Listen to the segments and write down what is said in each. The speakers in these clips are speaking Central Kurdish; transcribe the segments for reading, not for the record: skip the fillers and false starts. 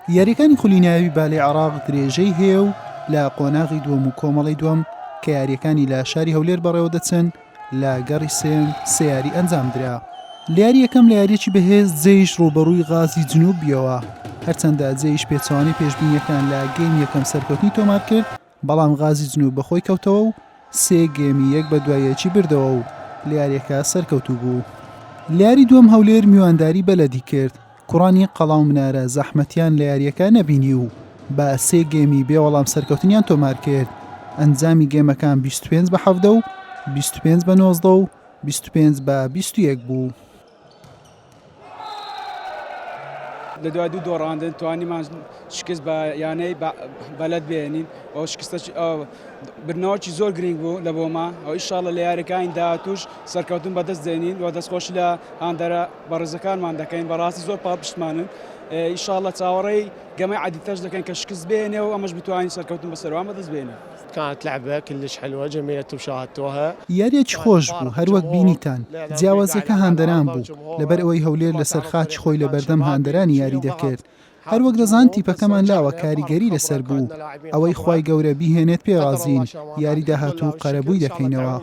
یاریەکانی خولیناوی بالای عێراق درێژەی هەیە و لە قۆناغی دووەم و کۆمەڵی دووەم کە یاریەکانی لە شاری هەولێر بەڕێوە دەچن لە گەڕی سێ یاری ئەنجامدرا. لە یاری یەکەم لە یاریەکی بەهێز جێیش ڕوبەڕووی غازی جنوب بیەوە، هەرچەندە جێیش پێچەوانەی پێشبینیەکان لە گەیم یەکەم سەرکەوتنی تۆمار کرد، بەڵام غازی جنوب بەخۆی کەوتەوە و سێ گێمی یەک بە دوایەکی بردەوە و لە یاریەکە سەرکەوتوو بوو. لە یاری دووەم هەولێر میوانداری بەلەدی کرد، کوڕانی قەڵاو منارە زەحمەتیان لە یاریەکە نەبینی و بە سێ گێمی بێ وەڵام سەرکەوتنیان تۆمار کرد. ئەنجامی گێمەکان 25-7 و 25-19 و 25-21 بوو. لە دوای دوو دۆڕاندن توانیمان شکست بە یانەی بەلەد بێنین ئەو شکستە برنەوەکی زۆر گرنگ بوو لە بۆمە ئەو ئینشاڵڵا لە یاریەکانی داهاتووش سەرکەوتن بەدەست دێنین و دەستخۆش لە هاندەرە بەڕێزەکانمان دەکەین بەڕاستی زۆر پاڵپشتمانن ئینشاڵڵا چاوەڕێی گەمەی عادیتەش دەکەین کە شکست بێنێ و ئەمەش بتوانین سەرکەوتن بەسەروان بەدەست بێنین. كانت لعبة كلش حلوة جميلة وشاهدتوها. یاریەکی خۆش بوو هەروەک بینیتان، جیاوازەکە هاندەران بوو لەبەر ئەوەی هەولێر لەسەر خاچی خۆی لە بەردەم هاندەرانی یاری دەکرد. هەروەک دەزان تیپەکەمان لاوە کاریگەری لەسەر بوو، ئەوەی خوای گەورە بیهێنێت پێڕازین، یاری داهاتوو قەرەبووی دەکەینەوە.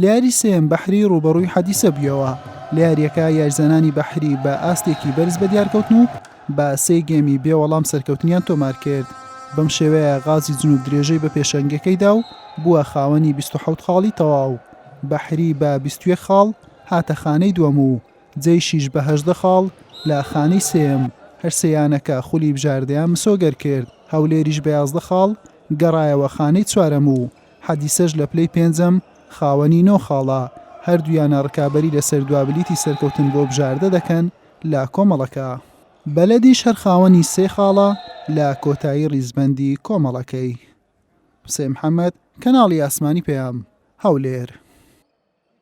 لاری سێم بەحری ڕوبەڕووی حەدیسە بوویەوە، لە یاریەکە یاریزانانی بەحری بە ئاستێکی بەرز بەدیارکەوتن و بە سێ گێمی بێ وەڵام سەرکەوتنیان تۆمار کرد. بەم شێوەیە غازی جنوب درێژەی بە پێشەنگەکەیدا و بووە خاوەنی 27 خاڵی تەواو، بەحری بە 21 خاڵ هاتە خانەی دووەم و جێیشیش بە 18 خاڵ لە خانەی سێم. هەرسەیانەکە خولی بژاردەیان مسۆگەر کرد، هەولێریش بە 11 خاڵ گەڕایەوە خانەی چوارەم و حەدیسەش لە پلەی پێنجەم خاوەنی 9 خاڵە. هەردوویانە ڕکابەری لەسەر دوابلیتی سەرکەوتن بۆ بژاردە دەکەن لە کۆمەڵەکە. بەلەدیش هەر خاوەنی 3 خاڵە لە کۆتایی ڕیزبەندی کۆمەڵەکەی. حوسێن محەممەد، کەناڵی ئاسمانی پێیام، هەولێر.